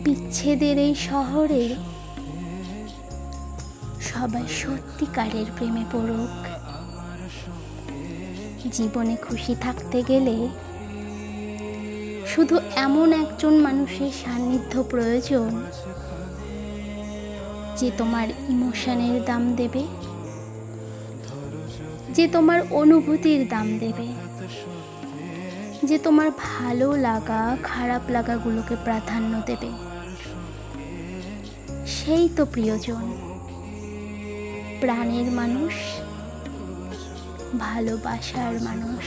বিচ্ছেদের এই শহরে সবাই সত্যিকারের প্রেমে পড়ুক। জীবনে খুশি থাকতে গেলে শুধু এমন একজন মানুষের সান্নিধ্য প্রয়োজন, যে তোমার ইমোশনের দাম দেবে, যে তোমার অনুভূতির দাম দেবে, যে তোমার ভালো লাগা খারাপ লাগাগুলোকে প্রাধান্য দেবে। সেই তো প্রিয়জন, প্রাণের মানুষ, ভালোবাসার মানুষ।